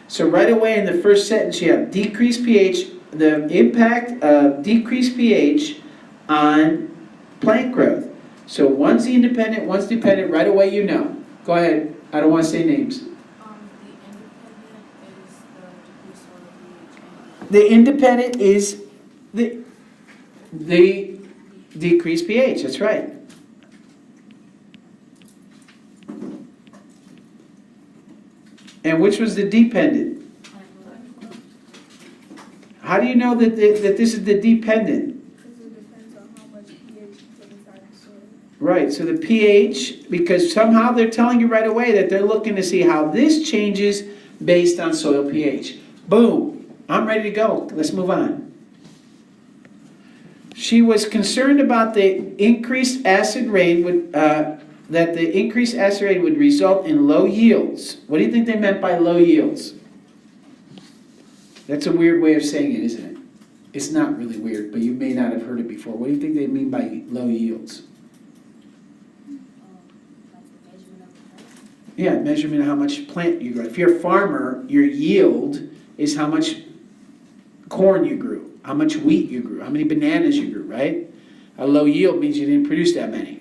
So right away in the first sentence you have decreased pH, the impact of decreased pH on plant growth. So one's independent, one's dependent, right away you know. Go ahead, I don't want to say names. The independent is the decreased pH, that's right. And which was the dependent? How do you know that this is the dependent? Because it depends on how much pH you put inside the soil. Right, so the pH, because somehow they're telling you right away that they're looking to see how this changes based on soil pH. Boom, I'm ready to go. Let's move on. She was concerned about the increased acid rain that the increased acid rain would result in low yields. What do you think they meant by low yields? That's a weird way of saying it, isn't it? It's not really weird, but you may not have heard it before. What do you think they mean by low yields? Yeah, measurement of how much plant you grow. If you're a farmer, your yield is how much corn you grew, how much wheat you grew, how many bananas you grew, right? A low yield means you didn't produce that many.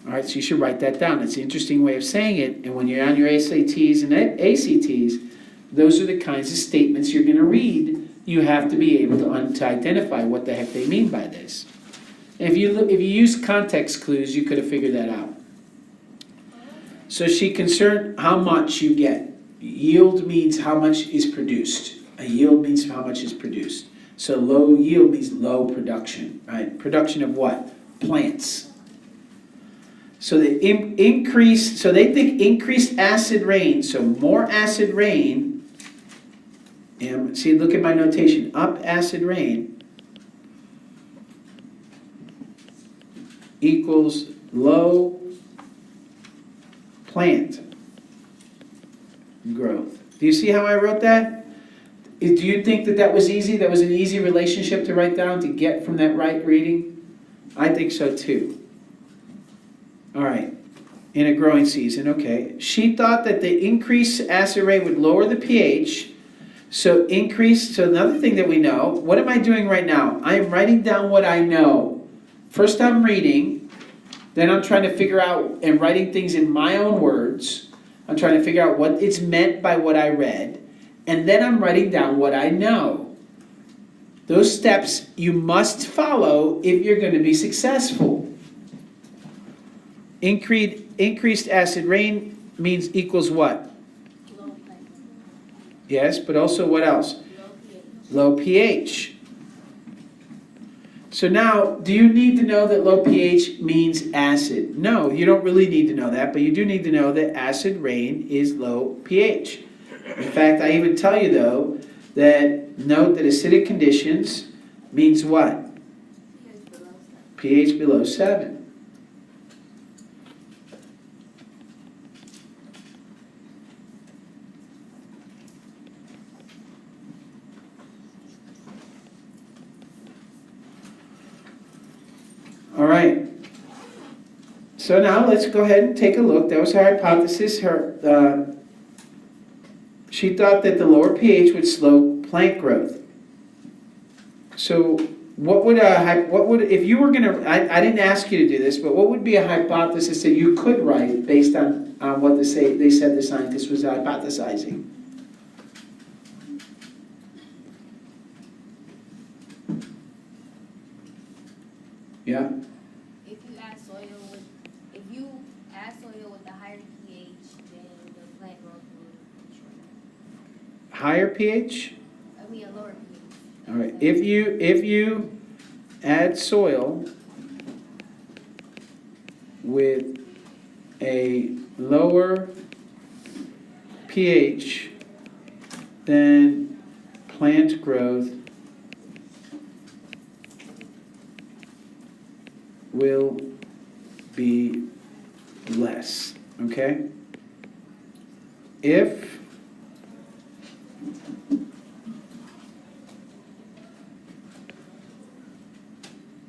All right, so you should write that down. It's an interesting way of saying it, and when you're on your SATs and ACTs, those are the kinds of statements you're going to read. You have to be able to identify what the heck they mean by this. And if you use context clues, you could have figured that out. So she concerned how much you get. Yield means how much is produced. A yield means how much is produced. So low yield means low production, right? Production of what? Plants. So the increase, so they think increased acid rain, so more acid rain, and see, look at my notation, up acid rain equals low plant growth. Do you see how I wrote that? Do you think that was easy? That was an easy relationship to write down to get from that right reading? I think so too. All right, in a growing season, okay. She thought that the increased acid rain would lower the pH, so another thing that we know, what am I doing right now? I am writing down what I know. First I'm reading, then I'm trying to figure out and writing things in my own words. I'm trying to figure out what it's meant by what I read, and then I'm writing down what I know. Those steps you must follow if you're going to be successful. Increased acid rain means equals what? Low pH. Yes, but also what else? Low pH. So now, do you need to know that low pH means acid? No, you don't really need to know that, but you do need to know that acid rain is low pH. In fact, I even tell you though, that note that acidic conditions means what? pH below 7. All right. So now let's go ahead and take a look. That was her hypothesis. She thought that the lower pH would slow plant growth. So what would if you were going to, I didn't ask you to do this, but what would be a hypothesis that you could write based on what they said the scientist was hypothesizing? Yeah. If you add soil with a higher pH, then the plant growth will be shorter. Higher pH? I mean a lower pH. All right. If you add soil with a lower pH, then plant growth will be less, okay? If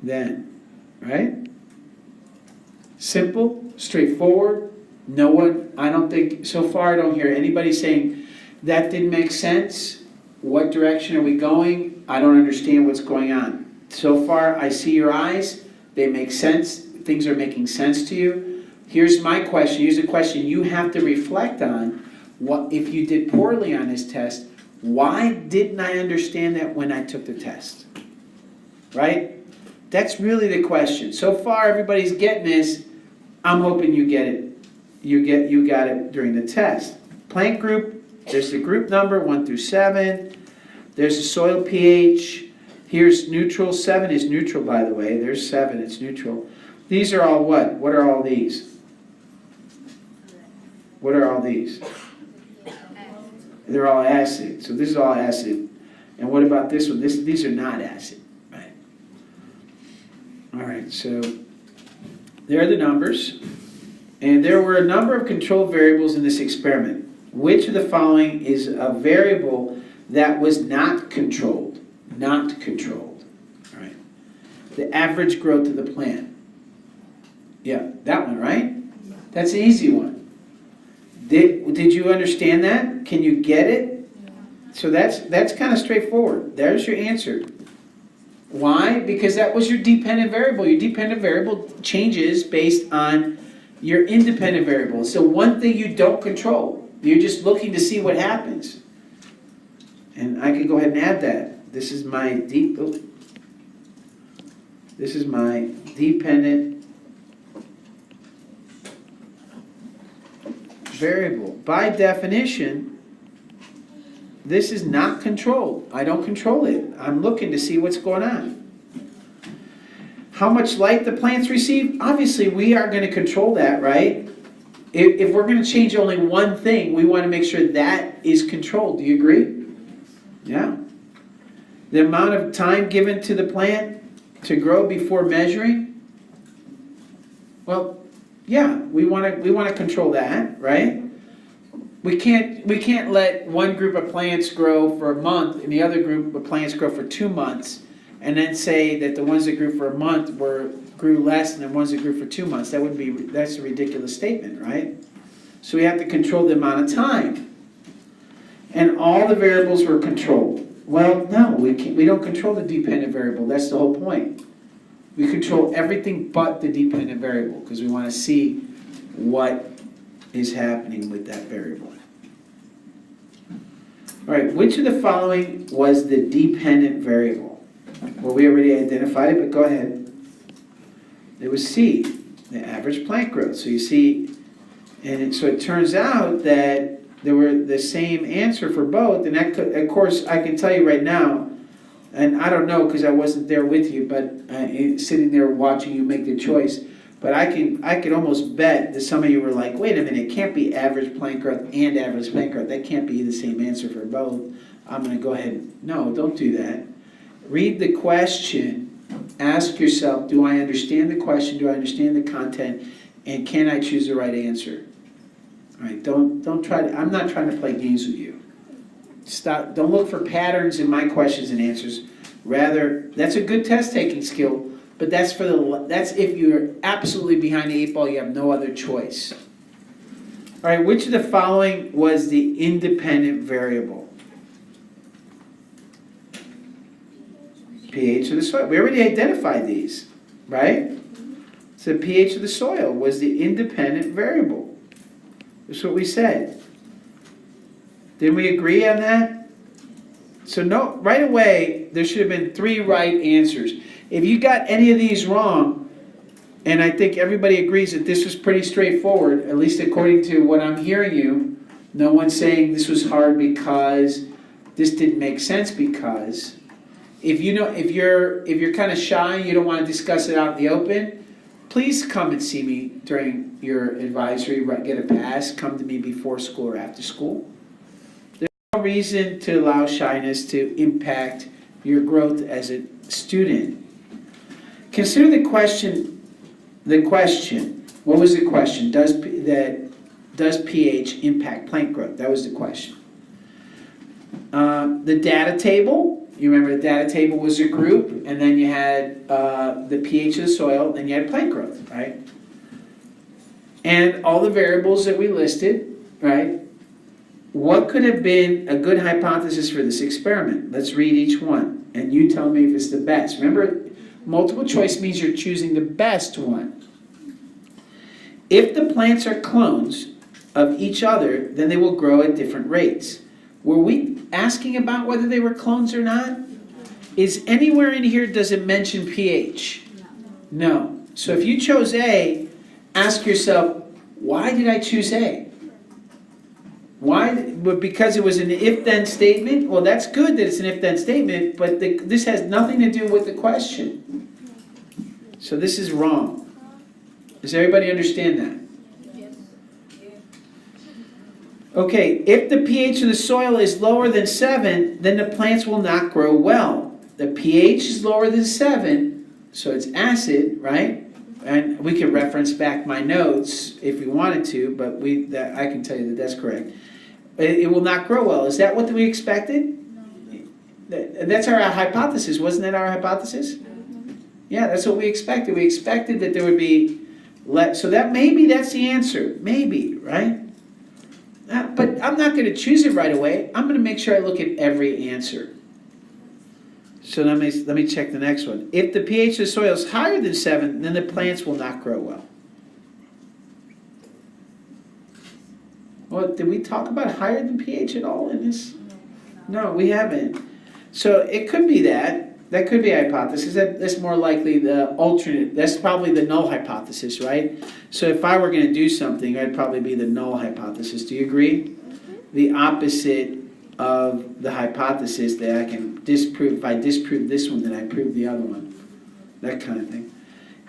then, right? Simple, straightforward. No one, I don't think, so far I don't hear anybody saying, That didn't make sense. What direction are we going? I don't understand what's going on. So far, I see your eyes. They make sense. Things are making sense to you. Here's my question. Here's a question you have to reflect on. What if you did poorly on this test? Why didn't I understand that when I took the test? Right? That's really the question. So far, everybody's getting this. I'm hoping you get it. You got it during the test. Plant group, there's the group number 1 through 7. There's the soil pH. Here's neutral. 7 is neutral, by the way. There's 7, it's neutral. These are all what? What are all these? What are all these? They're all acid. So this is all acid. And what about this one? These are not acid, right? All right, so there are the numbers. And there were a number of control variables in this experiment. Which of the following is a variable that was not controlled? Not controlled. All right. The average growth of the plant. Yeah, that one, right? That's an easy one. Did you understand that? Can you get it? So that's kind of straightforward. There's your answer. Why? Because that was your dependent variable. Your dependent variable changes based on your independent variable. So one thing you don't control. You're just looking to see what happens. And I could go ahead and add that. This is my dependent variable. By definition, this is not controlled. I don't control it. I'm looking to see what's going on. How much light the plants receive? Obviously, we are going to control that, right? If we're going to change only one thing, we want to make sure that is controlled. Do you agree? Yeah. The amount of time given to the plant to grow before measuring? Well, yeah, we want to control that, right? We can't let one group of plants grow for a month and the other group of plants grow for 2 months, and then say that the ones that grew for a month grew less than the ones that grew for 2 months. That's a ridiculous statement, right? So we have to control the amount of time. And all the variables were controlled. Well, no, we don't control the dependent variable. That's the whole point. We control everything but the dependent variable because we want to see what is happening with that variable. All right, which of the following was the dependent variable? Well, we already identified it, but go ahead. It was C, the average plant growth. So you see, so it turns out that there were the same answer for both, and that could, of course, I can tell you right now, and I don't know because I wasn't there with you, but sitting there watching you make the choice, but I could almost bet that some of you were like, wait a minute, it can't be average plant growth and average plant growth. That can't be the same answer for both. I'm going to go ahead. No, don't do that. Read the question. Ask yourself, do I understand the question? Do I understand the content? And can I choose the right answer? All right, don't try to, I'm not trying to play games with you. Stop, don't look for patterns in my questions and answers. Rather, that's a good test-taking skill, but that's if you're absolutely behind the 8 ball, you have no other choice. All right, which of the following was the independent variable? pH of the soil. We already identified these, right? So the pH of the soil was the independent variable. That's what we said. Didn't we agree on that? So no, right away, there should have been 3 right answers. If you got any of these wrong, and I think everybody agrees that this was pretty straightforward, at least according to what I'm hearing you, no one's saying this was hard because, this didn't make sense because. If you're kind of shy, you don't want to discuss it out in the open, please come and see me during your advisory, get a pass, come to me before school or after school. There's no reason to allow shyness to impact your growth as a student. Consider the question. What was the question? Does pH impact plant growth? That was the question. The data table. You remember the data table was a group, and then you had the pH of the soil, then you had plant growth, right? And all the variables that we listed, right? what could have been a good hypothesis for this experiment? Let's read each one, and you tell me if it's the best. Remember, multiple choice means you're choosing the best one. If the plants are clones of each other, then they will grow at different rates. Were we asking about whether they were clones or not? Is anywhere in here, does it mention pH? No. So if you chose A, ask yourself, why did I choose A? Why? Well, because it was an if-then statement? Well, that's good that it's an if-then statement, but this has nothing to do with the question. So this is wrong. Does everybody understand that? Okay, if the pH of the soil is lower than 7, then the plants will not grow well. The pH is lower than 7, so it's acid, right? And we can reference back my notes if we wanted to, but I can tell you that that's correct. It will not grow well. Is that what we expected? No. That's our hypothesis. Wasn't that our hypothesis? Yeah, that's what we expected. We expected that there would be so that maybe that's the answer. Maybe, right? But I'm not going to choose it right away. I'm going to make sure I look at every answer. So let me check the next one. If the pH of the soil is higher than 7, then the plants will not grow well. Well, did we talk about higher than pH at all in this? No, we haven't. So it could be that. That could be a hypothesis. That's more likely the alternate. That's probably the null hypothesis, right? So if I were going to do something, it'd probably be the null hypothesis. Do you agree? The opposite of the hypothesis that I can disprove. If I disprove this one, then I prove the other one. That kind of thing.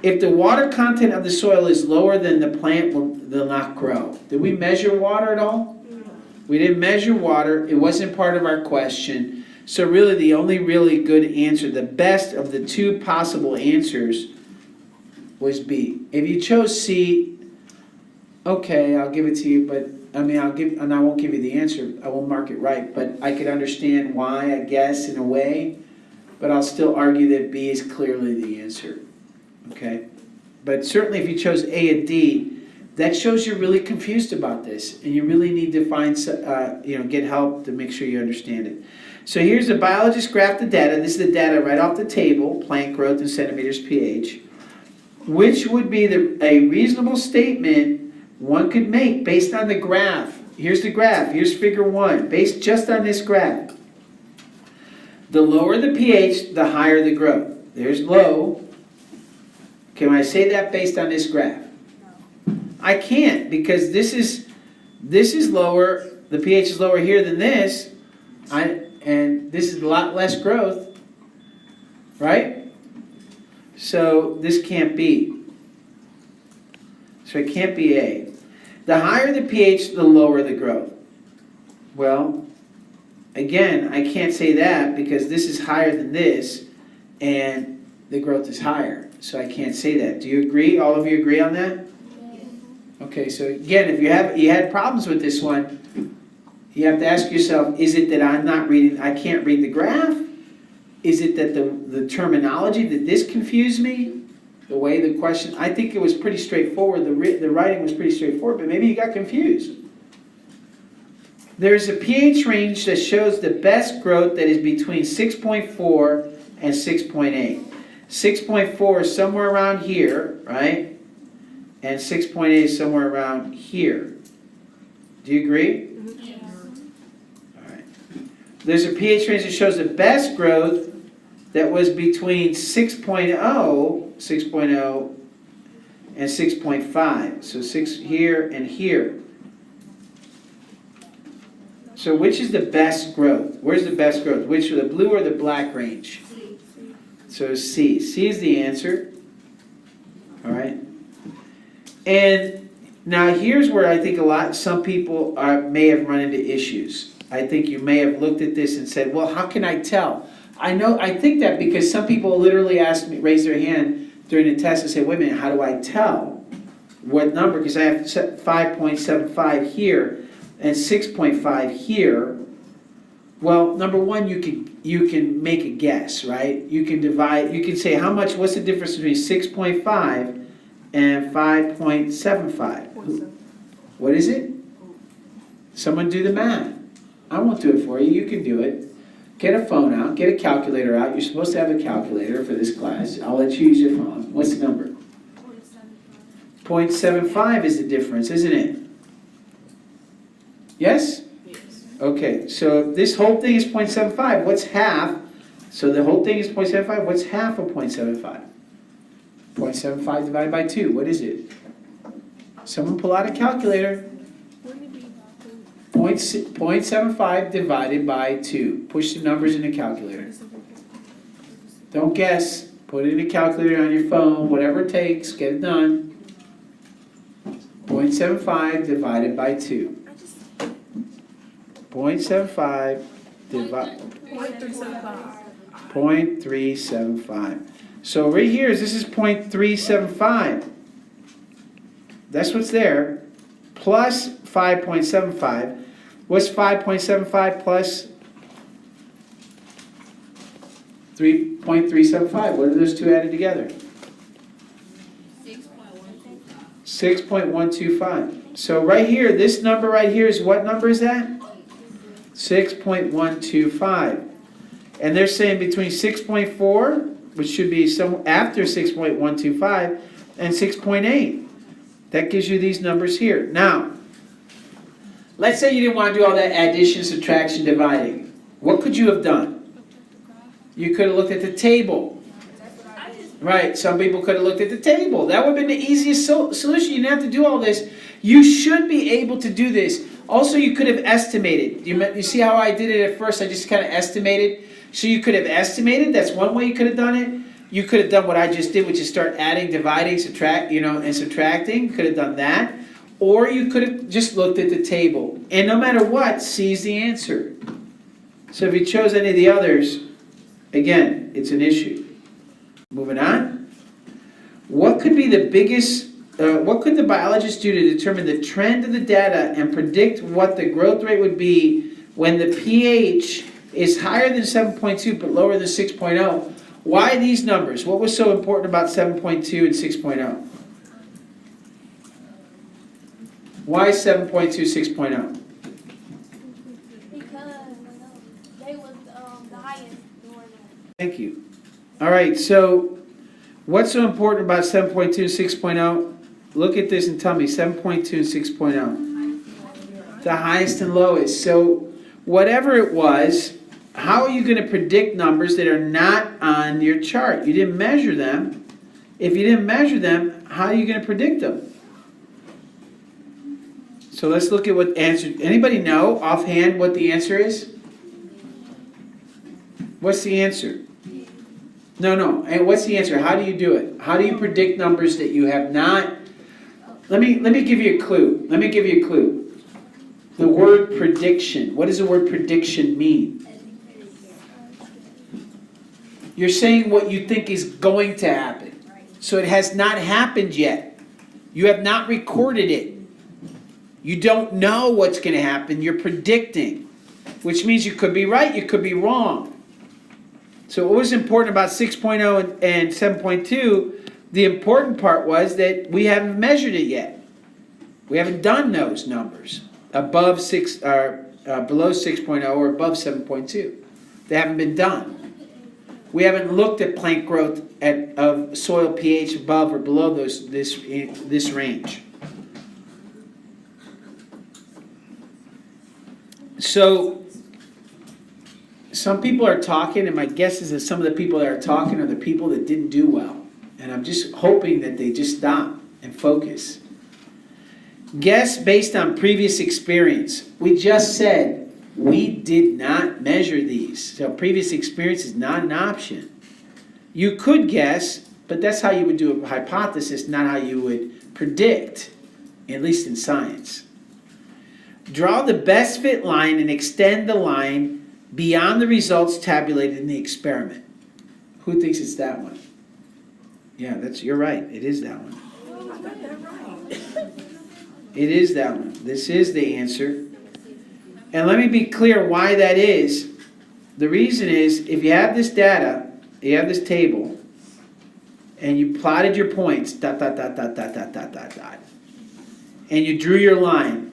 If the water content of the soil is lower, then the plant will not grow. Did we measure water at all? We didn't measure water. It wasn't part of our question. So really the only really good answer, the best of the two possible answers was B. If you chose C, okay, I'll give it to you, but I won't give you the answer. I won't mark it right, but I could understand why, I guess, in a way, but I'll still argue that B is clearly the answer. Okay? But certainly if you chose A and D, that shows you're really confused about this, and you really need to find, get help to make sure you understand it. So here's the biologist graph the data. This is the data right off the table, plant growth in centimeters pH. Which would be a reasonable statement one could make based on the graph. Here's the graph. Here's figure 1, based just on this graph. The lower the pH, the higher the growth. There's low. Can I say that based on this graph? I can't, because this is lower, the pH is lower here than this, and this is a lot less growth, right? So this can't be. So it can't be A. The higher the pH, the lower the growth. Well, again, I can't say that because this is higher than this, and the growth is higher. So I can't say that. Do you agree? All of you agree on that? Okay, so again, if you had problems with this one, you have to ask yourself, is it that I can't read the graph? Is it that the terminology, did this confuse me? The way the question, I think it was pretty straightforward, the writing was pretty straightforward, but maybe you got confused. There's a pH range that shows the best growth that is between 6.4 and 6.8. 6.4 is somewhere around here, right? And 6.8 is somewhere around here. Do you agree? Yes. All right. There's a pH range that shows the best growth that was between 6.0 and 6.5. So 6 here and here. So which is the best growth? Where's the best growth? Which, the blue or the black range? So C. C is the answer. All right. And now here's where I think some people may have run into issues. I think you may have looked at this and said, well, how can I tell? I think that because some people literally raise their hand during the test and say, wait a minute, how do I tell what number? Because I have 5.75 here and 6.5 here. Well, number one, you can make a guess, right? You can say what's the difference between 6.5 and 5.75? What is it? Someone do the math. I won't do it for you. You can do it. Get a phone out. Get a calculator out. You're supposed to have a calculator for this class. I'll let you use your phone. What's the number? 0.75 is the difference, isn't it? Yes? Yes. Okay, so this whole thing is 0.75. What's half? So the whole thing is 0.75. What's half of 0.75? 0.75 divided by 2. What is it? Someone pull out a calculator. Wouldn't it be 0.75 divided by 2. Push the numbers in the calculator. Don't guess. Put it in a calculator on your phone, whatever it takes. Get it done. 0.75 divided by 2. 0.75 divided 0.375? 0.375. So right here, this is 0.375. That's what's there. Plus 5.75. What's 5.75 plus 3.375? What are those two added together? 6.125. So right here, this number right here is what number is that? 6.125. And they're saying between 6.4, which should be some after 6.125, and 6.8. That gives you these numbers here. Now, let's say you didn't want to do all that addition, subtraction, dividing. What could you have done? You could have looked at the table. Right, some people could have looked at the table. That would have been the easiest solution. You didn't have to do all this. You should be able to do this. Also, you could have estimated. You see how I did it at first? I just kind of estimated. So you could have estimated. That's one way you could have done it. You could have done what I just did, which is start adding, dividing, and subtracting. You could have done that. Or you could have just looked at the table. And no matter what, C is the answer. So if you chose any of the others, again, it's an issue. Moving on. What could be the biggest, what could the biologist do to determine the trend of the data and predict what the growth rate would be when the pH is higher than 7.2 but lower than 6.0? Why these numbers? What was so important about 7.2 and 6.0? Why 7.2, 6.0? Because they was the highest during that. Thank you. All right, so what's so important about 7.2 and 6.0? Look at this and tell me, 7.2 and 6.0. The highest and lowest. So whatever it was, how are you going to predict numbers that are not on your chart? You didn't measure them. If you didn't measure them, how are you going to predict them? So let's look at what answer. Anybody know offhand what the answer is? What's the answer? No. And what's the answer? How do you do it? How do you predict numbers that you have not? Let me give you a clue. The word prediction. What does the word prediction mean? You're saying what you think is going to happen. So it has not happened yet. You have not recorded it. You don't know what's going to happen. You're predicting, which means you could be right, you could be wrong. So what was important about 6.0 and 7.2, the important part was that we haven't measured it yet. We haven't done those numbers above 6 or below 6.0 or above 7.2. They haven't been done. We haven't looked at plant growth of soil pH above or below this range. So some people are talking, and my guess is that some of the people that are talking are the people that didn't do well. And I'm just hoping that they just stop and focus. Guess based on previous experience. We just said we did not measure these. So previous experience is not an option. You could guess, but that's how you would do a hypothesis, not how you would predict, at least in science. Draw the best fit line and extend the line beyond the results tabulated in the experiment. Who thinks it's that one? Yeah, you're right. It is that one. It is that one. This is the answer. And let me be clear why that is. The reason is, if you have this data, you have this table, and you plotted your points, and you drew your line,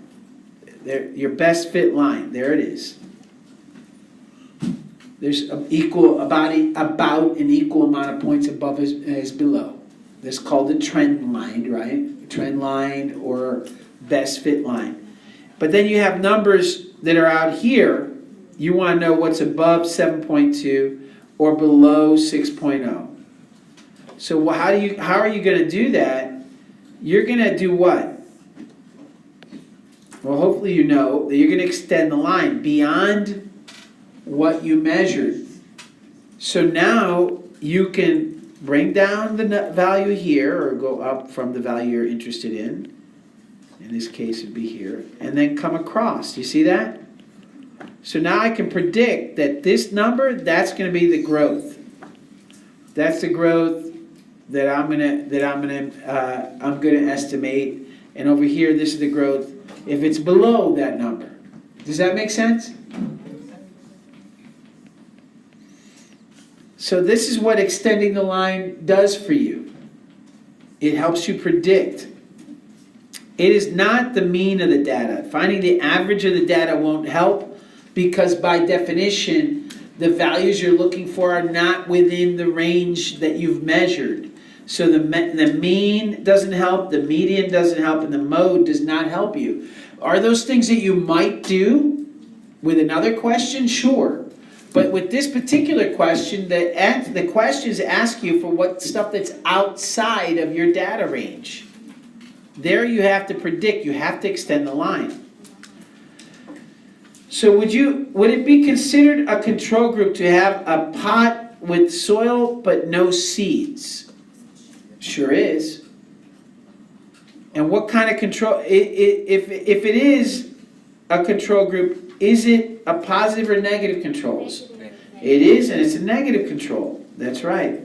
your best fit line, there it is. There's about an equal amount of points above as below. This is called the trend line, right? Trend line or best fit line. But then you have numbers that are out here. You want to know what's above 7.2 or below 6.0. So how are you going to do that? You're going to do what? Well, hopefully you know that you're going to extend the line beyond what you measured. So now you can bring down the value here or go up from the value you're interested in. In this case, it'd be here. And then come across. You see that? So now I can predict that this number, that's going to be the growth. That's the growth that I'm gonna estimate. And over here, this is the growth if it's below that number. Does that make sense? So this is what extending the line does for you. It helps you predict. It is not the mean of the data. Finding the average of the data won't help because by definition, the values you're looking for are not within the range that you've measured. So the mean doesn't help, the median doesn't help, and the mode does not help you. Are those things that you might do with another question? Sure. But with this particular question, the questions ask you for what stuff that's outside of your data range. There you have to predict, you have to extend the line. So would it be considered a control group to have a pot with soil but no seeds? Sure is. And what kind of control, if it is a control group, is it a positive or negative controls? It is, and it's a negative control. That's right.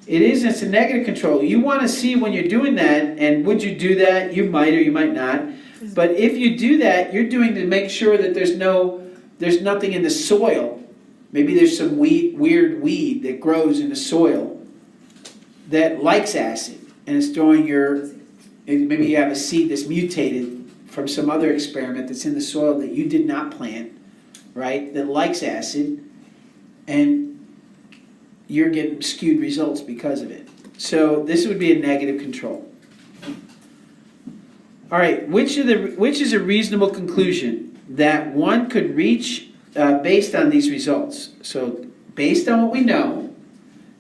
It is, and it's a negative control. You want to see when you're doing that, and would you do that? You might or you might not. But if you do that, you're doing to make sure that there's nothing in the soil. Maybe there's some weird weed that grows in the soil that likes acid, and it's throwing maybe you have a seed that's mutated from some other experiment that's in the soil that you did not plant, right, that likes acid, and you're getting skewed results because of it. So this would be a negative control. All right, which is a reasonable conclusion that one could reach based on these results? So based on what we know,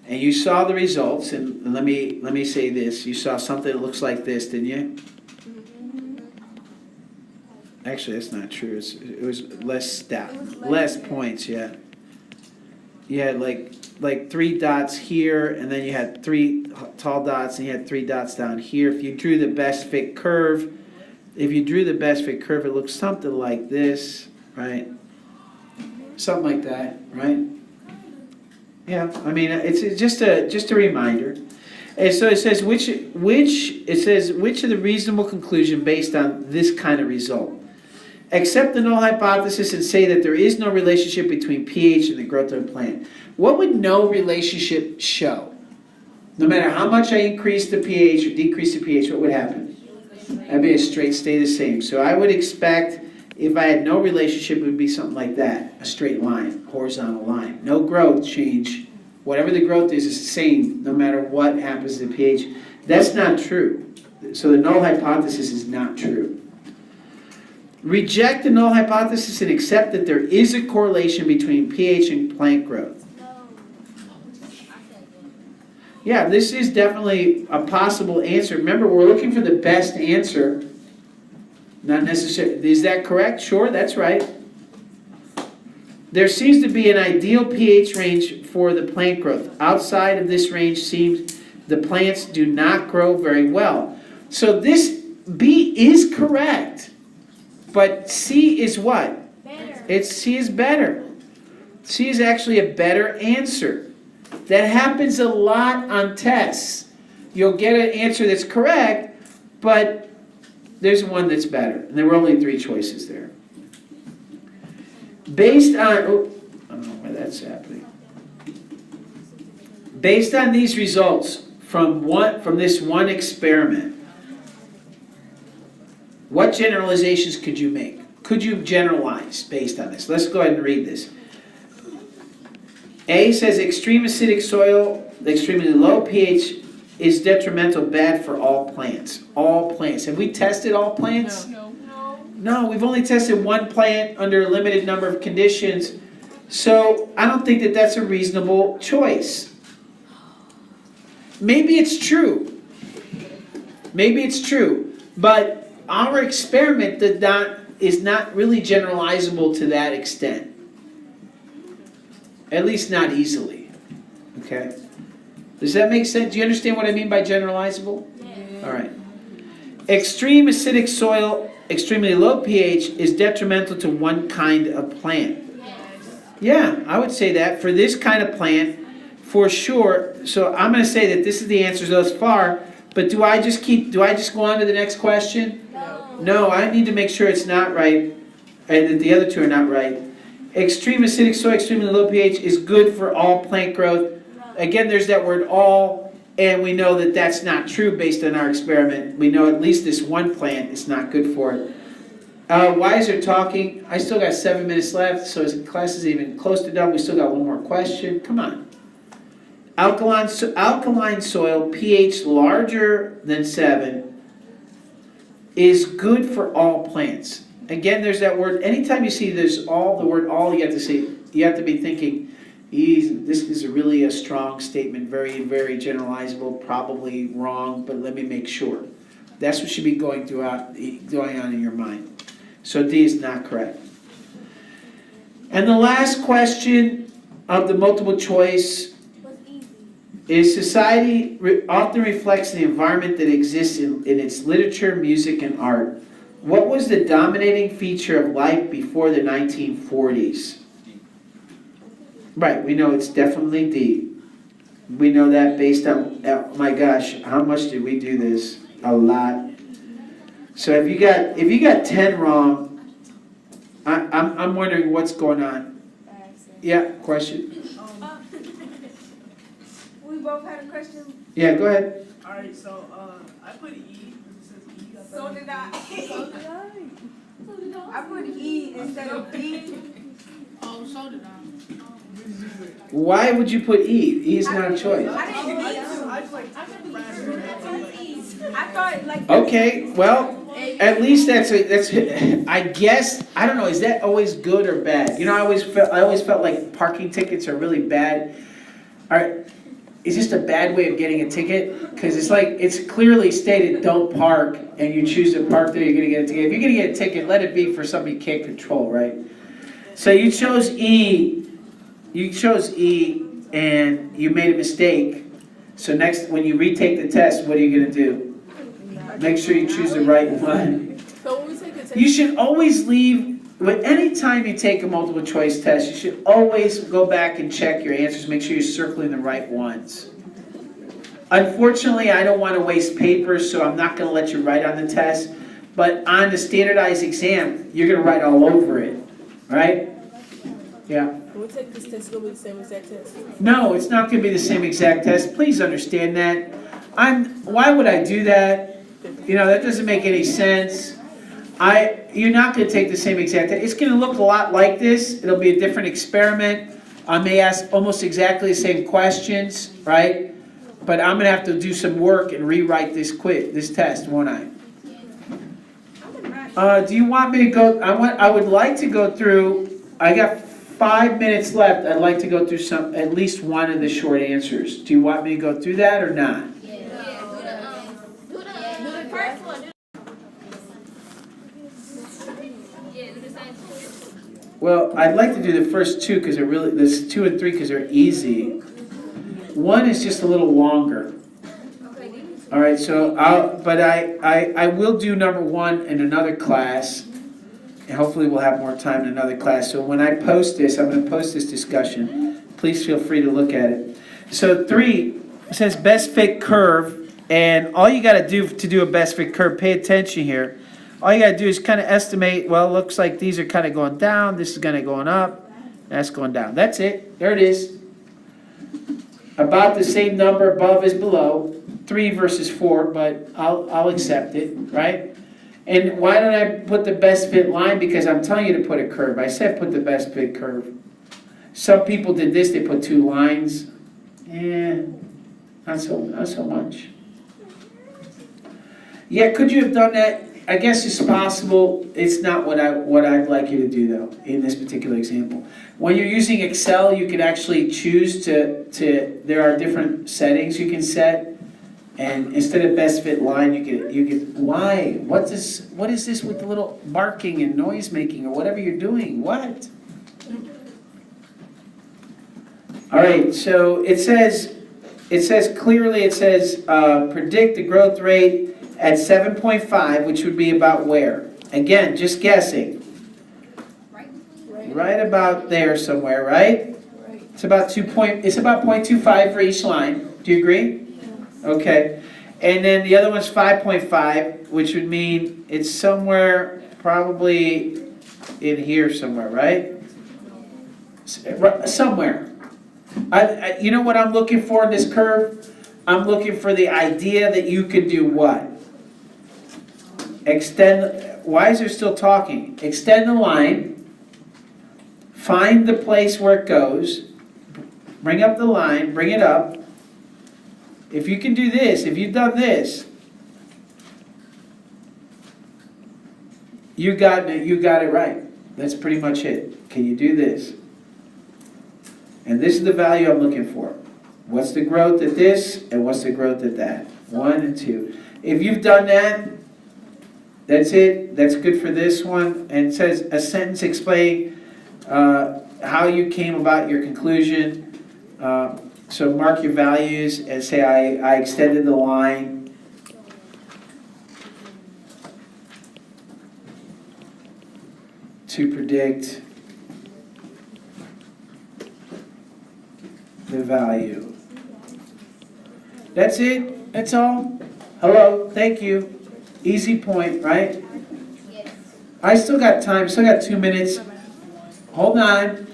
and you saw the results, and let me say this: you saw something that looks like this, didn't you? Actually, that's not true. It was less points. Yeah. You had like 3 dots here, and then you had 3 tall dots, and you had 3 dots down here. If you drew the best fit curve, it looks something like this, right? Something like that, right? Yeah, I mean, it's just a reminder. And so it says which of the reasonable conclusion based on this kind of result. Accept the null hypothesis and say that there is no relationship between pH and the growth of a plant. What would no relationship show? No matter how much I increase the pH or decrease the pH, what would happen? That'd be a straight stay the same. So I would expect if I had no relationship, it would be something like that, a straight line, horizontal line. No growth change. Whatever the growth is the same no matter what happens to the pH. That's not true. So the null hypothesis is not true. Reject the null hypothesis and accept that there is a correlation between pH and plant growth. Yeah, this is definitely a possible answer. Remember, we're looking for the best answer. Not necessarily. Is that correct? Sure, that's right. There seems to be an ideal pH range for the plant growth. Outside of this range seems the plants do not grow very well. So this B is correct. But C is what? Better. C is better. C is actually a better answer. That happens a lot on tests. You'll get an answer that's correct, but there's one that's better. And there were only 3 choices there. Based on, I don't know why that's happening. Based on these results from this one experiment, what generalizations could you make? Could you generalize based on this? Let's go ahead and read this. A says extreme acidic soil, extremely low pH is detrimental, bad for all plants. All plants. Have we tested all plants? No. No, we've only tested one plant under a limited number of conditions. So I don't think that that's a reasonable choice. Maybe it's true. Maybe it's true. But our experiment is not really generalizable to that extent. At least not easily. Okay? Does that make sense? Do you understand what I mean by generalizable? Yeah. All right. Extreme acidic soil, extremely low pH is detrimental to one kind of plant. Yeah, I would say that for this kind of plant, for sure. So I'm going to say that this is the answer thus far. But do I just go on to the next question? No, I need to make sure it's not right, and that the other two are not right. Extreme acidic soil, extremely low pH is good for all plant growth. Again, there's that word all, and we know that that's not true based on our experiment. We know at least this one plant is not good for it. Why is there talking? I still got 7 minutes left, so as class is even close to done. We still got one more question. Come on. Alkaline soil, pH larger than 7, is good for all plants. Again, there's that word. Anytime you see there's the word all, you have to be thinking, this is really a strong statement, very, very generalizable, probably wrong, but let me make sure. That's what should be going on in your mind. So D is not correct. And the last question of the multiple choice is society often reflects the environment that exists in its literature, music, and art. What was the dominating feature of life before the 1940s? Right, we know it's definitely D. We know that based on, oh my gosh, how much did we do this? A lot. So if you got 10 wrong, I'm wondering what's going on. Yeah, question? We both had a question. Yeah, go ahead. Alright, so I put E. It says E. So did I. I put E instead of D. Oh, so did I. Why would you put E? E is not a choice. I didn't need to. I thought like. Okay, well, at least that's I guess, I don't know, is that always good or bad? You know, I always felt like parking tickets are really bad. Is this a bad way of getting a ticket? Because it's clearly stated don't park, and you choose to park there, you're gonna get a ticket. If you're gonna get a ticket, let it be for something you can't control, right? So you chose E, and you made a mistake. So next, when you retake the test, what are you gonna do? Make sure you choose the right one. So when we take the test, You should always leave, any time you take a multiple choice test, you should always go back and check your answers, make sure you're circling the right ones. Unfortunately, I don't want to waste paper, so I'm not going to let you write on the test, but on the standardized exam, you're going to write all over it, right? Yeah. when we take this test, it's gonna be the same exact test. No, it's not going to be the same exact test. Please understand that. Why would I do that? You know, that doesn't make any sense. You're not going to take the same exact test. It's going to look a lot like this. It'll be a different experiment. I may ask almost exactly the same questions, right? But I'm going to have to do some work and rewrite this test, won't I? Do you want me to go? I would like to go through. I got 5 minutes left. I'd like to go through at least one of the short answers. Do you want me to go through that or not? Do the first one. Do the same. Well, I'd like to do the first two because there's 2 and 3 because they're easy. 1 is just a little longer. All right, so I will do number 1 in another class, and hopefully we'll have more time in another class. So when I post this, I'm going to post this discussion. Please feel free to look at it. So 3 says best fit curve, and all you got to do a best fit curve, pay attention here. All you got to do is kind of estimate, well, it looks like these are kind of going down, this is kind of going up, that's going down. That's it. There it is. About the same number above as below. 3 versus 4, but I'll accept it, right? And why don't I put the best fit line? Because I'm telling you to put a curve. I said put the best fit curve. Some people did this, they put 2 lines. Not so much. Yeah, could you have done that? I guess it's possible. It's not what I'd like you to do though, in this particular example. When you're using Excel, you can actually choose there are different settings you can set. And instead of best fit line, you can, why? What is this with the little barking and noise making or whatever you're doing? What? All right, so it says clearly, predict the growth rate at 7.5, which would be about where? Again, just guessing. Right about there somewhere, right? It's about 0.25 for each line. Do you agree? Okay. And then the other one's 5.5, which would mean it's somewhere probably in here somewhere, right? Somewhere. You know what I'm looking for in this curve? I'm looking for the idea that you could do what? Extend. Why is there still talking? Extend the line. Find the place where it goes. Bring up the line. Bring it up. If you can do this, if you've done this, you got it right. That's pretty much it. Can you do this? And this is the value I'm looking for. What's the growth at this, and what's the growth at that? 1 and 2. If you've done that, that's it. That's good for this one. And it says a sentence explain how you came about your conclusion. So mark your values and say I extended the line. To predict the value. That's it. That's all. Hello. Thank you. Easy point, right? Yes. I still got time. Still got 2 minutes. Hold on.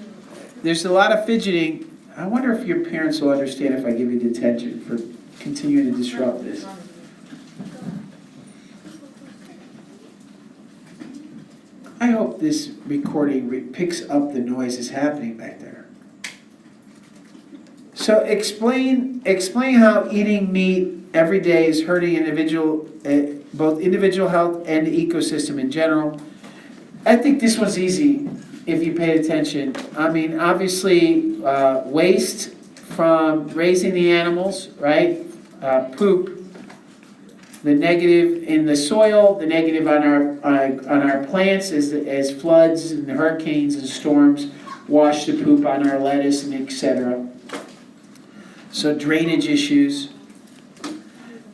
There's a lot of fidgeting. I wonder if your parents will understand if I give you detention for continuing to disrupt this. I hope this recording picks up the noise that's happening back there. So explain how eating meat every day is hurting both individual health and the ecosystem in general. I think this one's easy if you pay attention. I mean, obviously, waste from raising the animals, right? Poop. The negative in the soil, the negative on our plants as floods and hurricanes and storms wash the poop on our lettuce and etc. So drainage issues.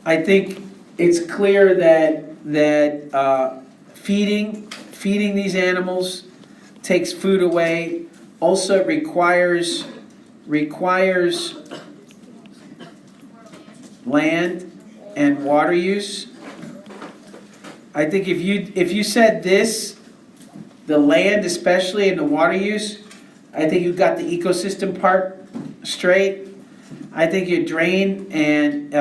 I think it's clear that feeding these animals takes food away. Also requires land and water use. I think if you said this, the land especially and the water use, I think you got the ecosystem part straight. I think your drain and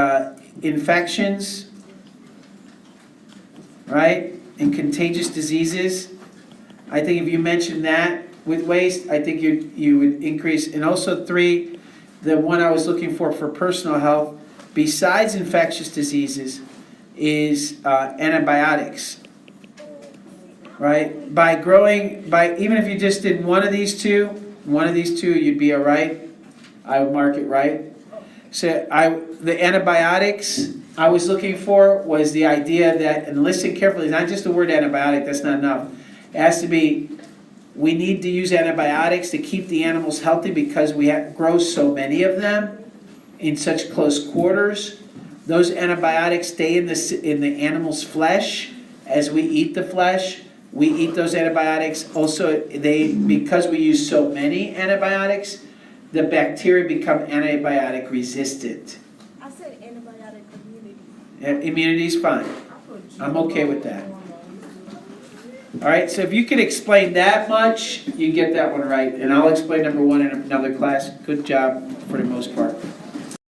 infections, right, and contagious diseases. I think if you mention that with waste, I think you would increase. And also 3, the one I was looking for personal health, besides infectious diseases, is antibiotics. Right? Even if you just did one of these two, you'd be all right. I would mark it right. So the antibiotics I was looking for was the idea that, and listen carefully, not just the word antibiotic, that's not enough. It has to be, we need to use antibiotics to keep the animals healthy because we grow so many of them in such close quarters. Those antibiotics stay in the animal's flesh as we eat the flesh. We eat those antibiotics. Also, because we use so many antibiotics, the bacteria become antibiotic resistant. I said antibiotic immunity. Immunity is fine. I'm okay with that. All right, so if you can explain that much, you get that one right. And I'll explain number 1 in another class. Good job for the most part.